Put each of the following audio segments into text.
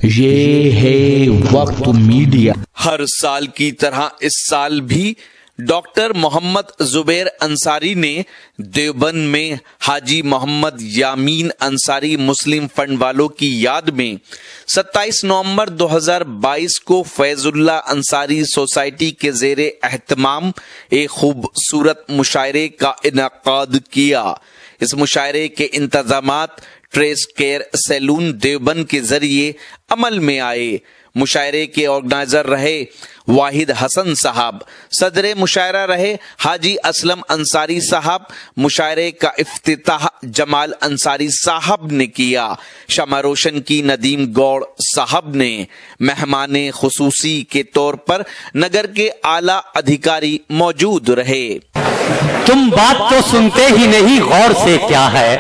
یہ ہے وقت میڈیا۔ ہر سال کی طرح اس سال بھی ڈاکٹر محمد زبیر انصاری نے دیوبند میں حاجی محمد یامین انصاری مسلم فنڈ والوں کی یاد میں 27 نومبر 2022 کو فیض اللہ انصاری سوسائٹی کے زیر اہتمام ایک خوبصورت مشاعرے کا انعقاد کیا۔ اس مشاعرے کے انتظامات ٹریس کیئر سیلون دیوبند کے ذریعے عمل میں آئے۔ مشاعرے کے آرگنائزر رہے واحد حسن صاحب، صدر مشاعرہ رہے حاجی اسلم انصاری صاحب۔ مشاعرے کا افتتاح جمال انصاری صاحب نے کیا۔ شمع روشن کی ندیم گوڑ صاحب نے۔ مہمان خصوصی کے طور پر نگر کے اعلیٰ ادھیکاری موجود رہے۔ تم بات تو سنتے ہی نہیں غور سے کیا ہے،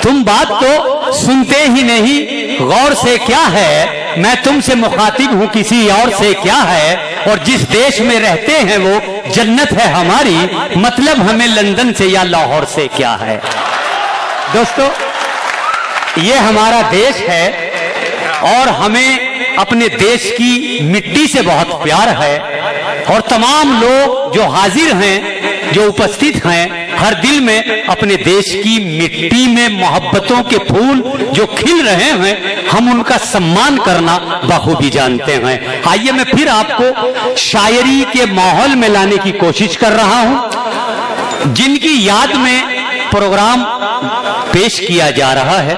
تم بات تو سنتے ہی نہیں غور سے کیا ہے، میں تم سے مخاطب ہوں کسی اور سے کیا ہے، اور جس دیش میں رہتے ہیں وہ جنت ہے ہماری، مطلب ہمیں لندن سے یا لاہور سے کیا ہے۔ دوستو، یہ ہمارا دیش ہے اور ہمیں اپنے دیش کی مٹی سے بہت پیار ہے، اور تمام لوگ جو حاضر ہیں، جو اپستھت ہیں، ہر دل میں اپنے دیش کی مٹی میں محبتوں کے پھول جو کھل رہے ہیں، ہم ان کا سمان کرنا بخوبی جانتے ہیں۔ آئیے میں پھر آپ کو شاعری کے ماحول میں لانے کی کوشش کر رہا ہوں، جن کی یاد میں پروگرام پیش کیا جا رہا ہے۔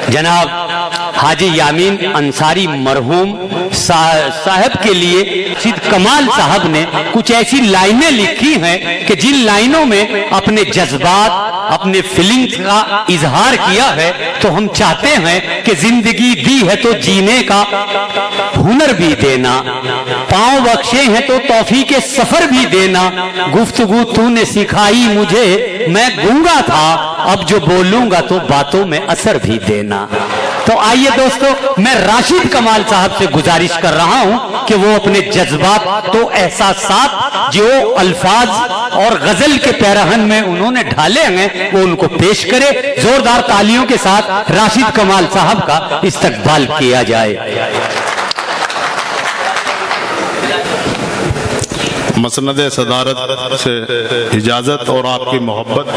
جناب حاجی یامین انصاری مرحوم صاحب کے لیے سید کمال صاحب نے کچھ ایسی لائنیں لکھی ہیں کہ جن لائنوں میں اپنے جذبات، اپنے فیلنگز کا اظہار کیا ہے، تو ہم چاہتے ہیں کہ زندگی دی ہے تو جینے کا ہنر بھی دینا، پاؤں بخشے ہیں تو توفیق سفر بھی دینا، گفتگو تو نے سکھائی مجھے میں گونگا تھا، اب جو بولوں گا تو باتوں میں اثر بھی دینا۔ تو آئیے دوستو، میں راشد کمال صاحب سے گزارش کر رہا ہوں کہ وہ اپنے جذبات تو احساسات جو الفاظ اور غزل کے پیرہن میں انہوں نے ڈھالے ہیں وہ ان کو پیش کرے۔ زوردار تالیوں کے ساتھ راشد کمال صاحب کا استقبال کیا جائے۔ مسند صدارت سے اجازت اور آپ کی محبت۔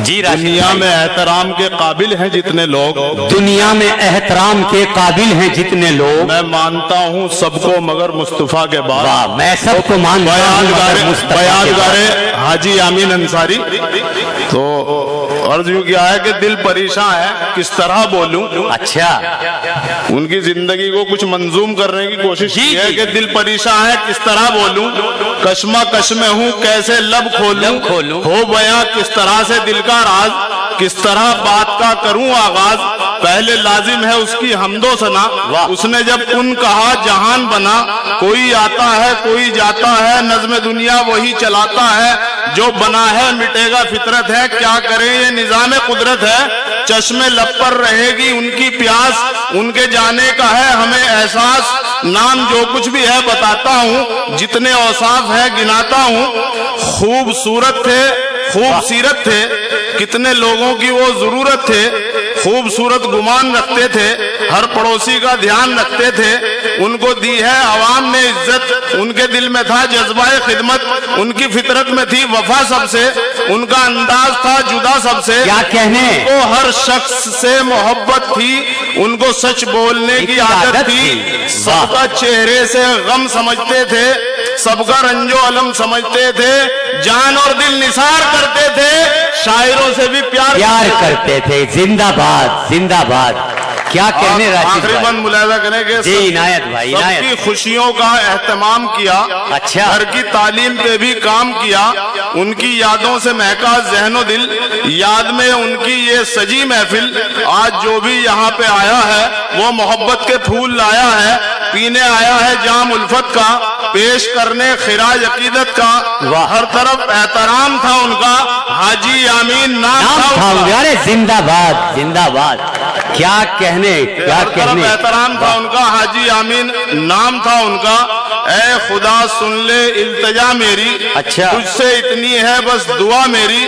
جی دنیا میں احترام کے قابل ہیں جتنے لوگ، دنیا میں احترام کے قابل ہیں جتنے لوگ، میں مانتا ہوں سب کو مگر مصطفیٰ کے بعد۔ واہ، میں سب کو مانتا ہوں مگر مصطفیٰ کے بعد۔ بیان حاجی یامین انصاری، تو عرض یوں کیا ہے کہ دل پریشان ہے کس طرح بولوں۔ اچھا، ان کی زندگی کو کچھ منظوم کرنے کی کوشش کی ہے کہ دل پریشان ہے کس طرح بولوں، کشمہ کش میں ہوں کیسے لب کھولوں، ہو بیاں کس طرح سے دل کا راز، کس طرح بات کا کروں آغاز، پہلے لازم ہے اس کی حمد و ثنا، اس نے جب کن کہا جہان بنا، کوئی آتا ہے کوئی جاتا ہے، نظم دنیا وہی چلاتا ہے، جو بنا ہے مٹے گا فطرت ہے، کیا کرے یہ نظام قدرت ہے، چشمے لب پر رہے گی ان کی پیاس، ان کے جانے کا ہے ہمیں احساس، نام جو کچھ بھی ہے بتاتا ہوں، جتنے اوصاف ہے گناتا ہوں، خوبصورت تھے خوب سیرت تھے، کتنے لوگوں کی وہ ضرورت تھے، خوبصورت گمان رکھتے تھے، ہر پڑوسی کا دھیان رکھتے تھے، ان کو دی ہے عوام نے عزت، ان کے دل میں تھا جذبہ خدمت، ان کی فطرت میں تھی وفا سب سے، ان کا انداز تھا جدا سب سے، کیا کہنے، ان کو ہر شخص سے محبت تھی، ان کو سچ بولنے کی عادت تھی، سب کا چہرے سے غم سمجھتے تھے، سب کا رنج و علم سمجھتے تھے، جان اور دل نثار کرتے تھے، شاعروں سے بھی پیار کرتے تھے۔ زندہ باد، زندہ باد۔ کیا کہنے راشد آخری بند ملاحظہ کریں کہ جی عنایت بھائی، سب کی خوشیوں کا اہتمام کیا، اچھا، گھر کی تعلیم پہ بھی کام کیا، ان کی یادوں سے مہکا ذہن و دل، یاد میں ان کی یہ سجی محفل، آج جو بھی یہاں پہ آیا ہے وہ محبت کے پھول لایا ہے، پینے آیا ہے جام الفت کا، پیش کرنے خراج عقیدت کا، ہر طرف احترام تھا ان کا، حاجی یامین نام تھا ان کا۔ زندہ باد، زندہ باد۔ کیا کہنے، کیا کہنے، احترام تھا ان کا، حاجی یامین نام تھا ان کا۔ اے خدا سن لے التجا میری، اچھا، تجھ سے اتنی ہے بس دعا میری،